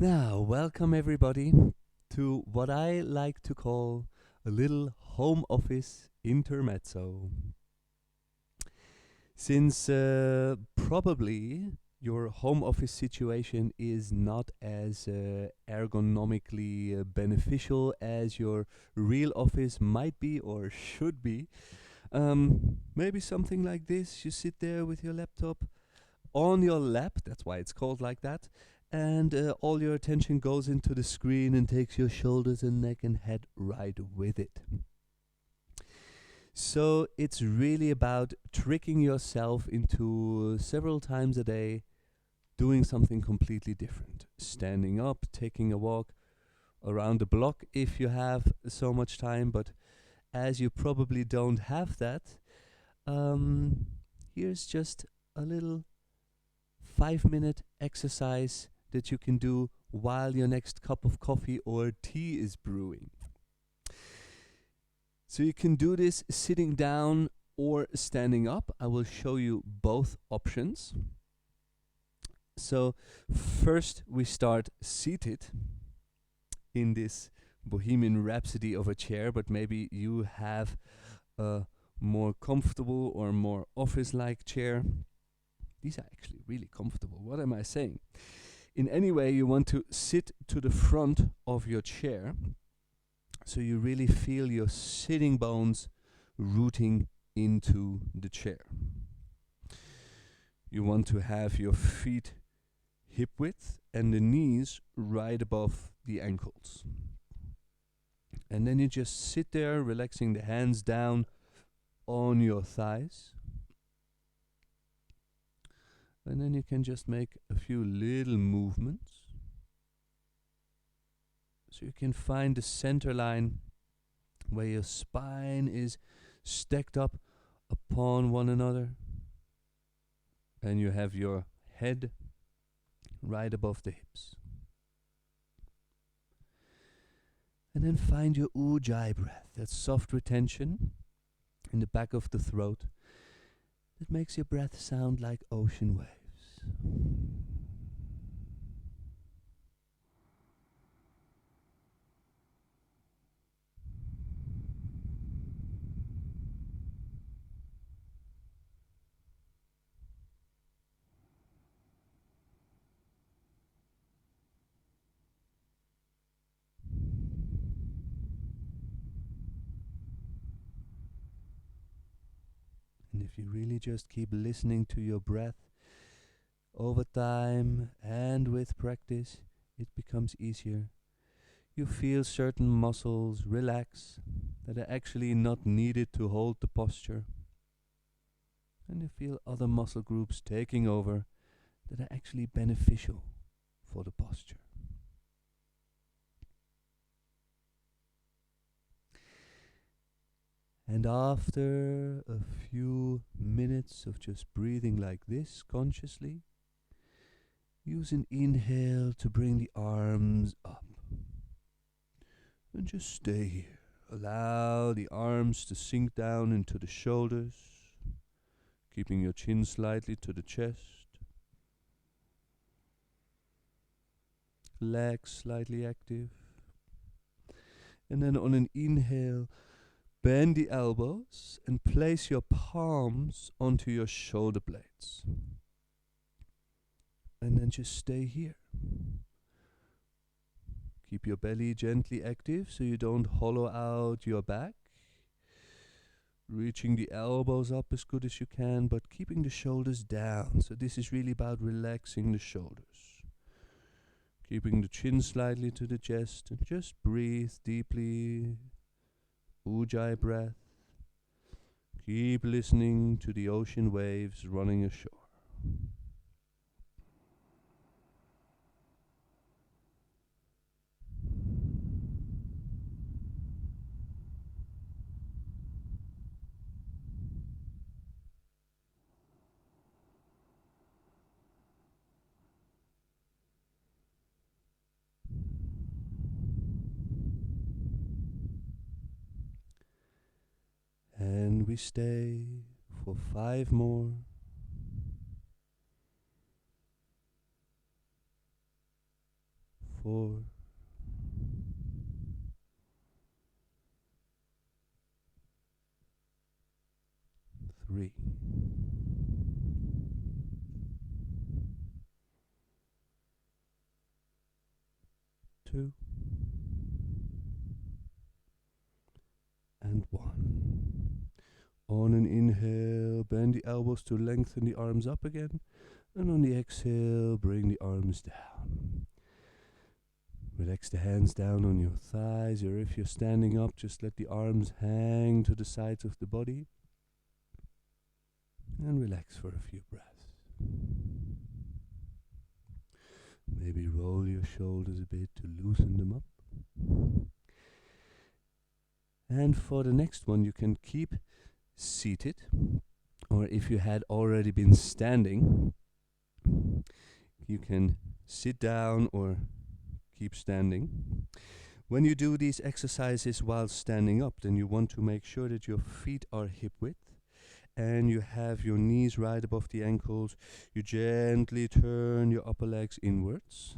Now, welcome everybody to what I like to call a little home office intermezzo. Since probably your home office situation is not as ergonomically beneficial as your real office might be or should be, maybe something like this. You sit there with your laptop on your lap, that's why it's called like that, and all your attention goes into the screen and takes your shoulders and neck and head right with it. So it's really about tricking yourself into several times a day doing something completely different. Standing up, taking a walk around the block if you have so much time, but as you probably don't have that, um, here's just a little 5-minute exercise that you can do while your next cup of coffee or tea is brewing. So you can do this sitting down or standing up. I will show you both options. So first we start seated in this Bohemian Rhapsody of a chair, but maybe you have a more comfortable or more office-like chair. These are actually really comfortable. What am I saying? In any way, you want to sit to the front of your chair so you really feel your sitting bones rooting into the chair. You want to have your feet hip width and the knees right above the ankles. And then you just sit there, relaxing the hands down on your thighs. And then you can just make a few little movements. So you can find the center line where your spine is stacked up upon one another. And you have your head right above the hips. And then find your ujjayi breath, that soft retention in the back of the throat that makes your breath sound like ocean waves. And if you really just keep listening to your breath over time and with practice, it becomes easier. You feel certain muscles relax that are actually not needed to hold the posture. And you feel other muscle groups taking over that are actually beneficial for the posture. And after a few minutes of just breathing like this consciously, use an inhale to bring the arms up. And just stay here. Allow the arms to sink down into the shoulders, keeping your chin slightly to the chest. Legs slightly active. And then on an inhale, bend the elbows and place your palms onto your shoulder blades. And then just stay here. Keep your belly gently active so you don't hollow out your back. Reaching the elbows up as good as you can, but keeping the shoulders down. So this is really about relaxing the shoulders. Keeping the chin slightly to the chest and just breathe deeply. Ujjayi breath. Keep listening to the ocean waves running ashore. And we stay for 5 more. 4, 3, 2, and 1. On an inhale, bend the elbows to lengthen the arms up again. And on the exhale, bring the arms down. Relax the hands down on your thighs, or if you're standing up, just let the arms hang to the sides of the body. And relax for a few breaths. Maybe roll your shoulders a bit to loosen them up. And for the next one, you can keep seated, or if you had already been standing, you can sit down or keep standing. When you do these exercises while standing up, then you want to make sure that your feet are hip width and you have your knees right above the ankles. You gently turn your upper legs inwards,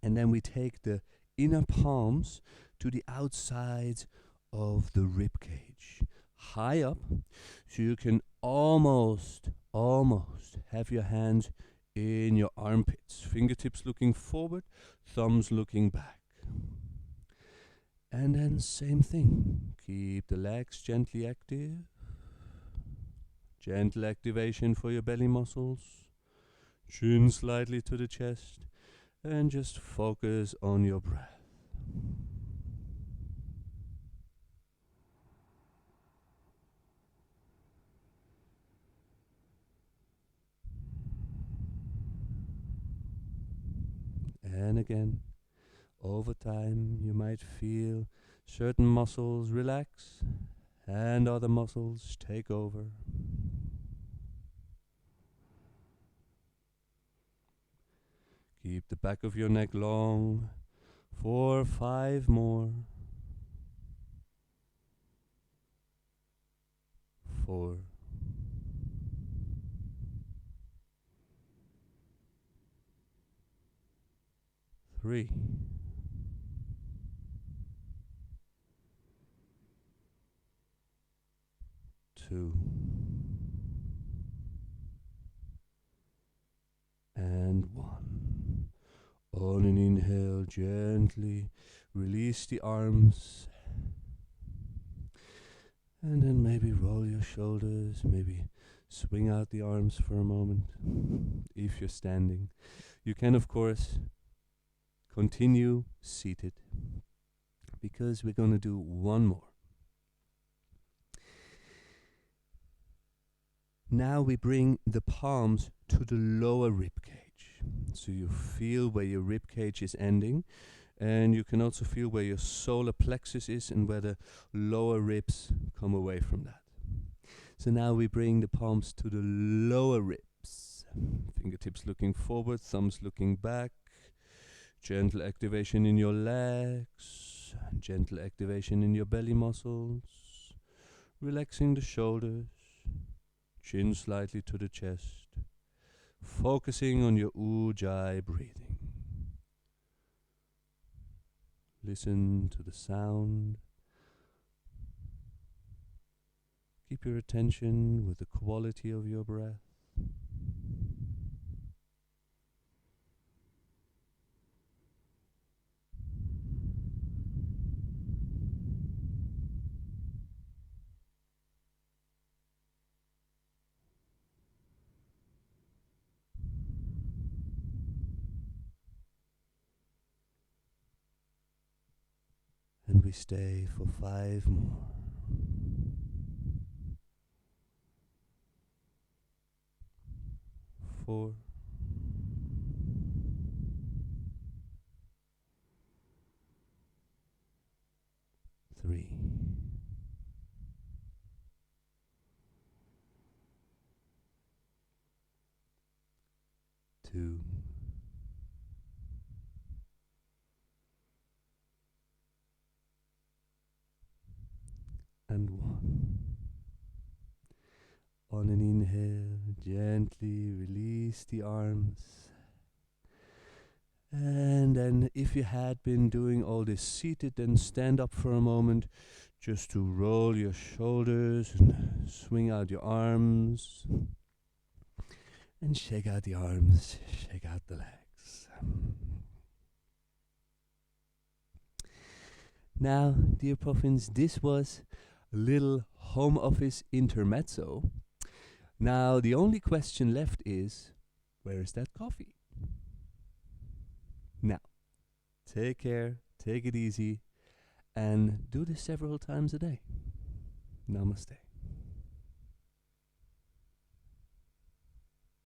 and then we take the inner palms to the outsides of the rib cage, high up, so you can almost have your hands in your armpits, fingertips looking forward, thumbs looking back. And then same thing, keep the legs gently active, gentle activation for your belly muscles, chin slightly to the chest, and just focus on your breath. And again, over time, you might feel certain muscles relax and other muscles take over. Keep the back of your neck long for 5 more. 4. 3. 2. And 1. On an inhale, gently release the arms. And then maybe roll your shoulders, maybe swing out the arms for a moment. If you're standing, you can of course continue seated, because we're going to do one more. Now we bring the palms to the lower rib cage. So you feel where your rib cage is ending, and you can also feel where your solar plexus is and where the lower ribs come away from that. So now we bring the palms to the lower ribs. Fingertips looking forward, thumbs looking back. Gentle activation in your legs, gentle activation in your belly muscles. Relaxing the shoulders, chin slightly to the chest. Focusing on your Ujjayi breathing. Listen to the sound. Keep your attention with the quality of your breath. And we stay for 5 more. 4. 3. 2. And 1. On an inhale, gently release the arms. And then if you had been doing all this seated, then stand up for a moment just to roll your shoulders and swing out your arms and shake out the arms, shake out the legs. Now, dear Puffins, this was a little home office intermezzo. Now, the only question left is, where is that coffee? Now, take care, take it easy, and do this several times a day. Namaste.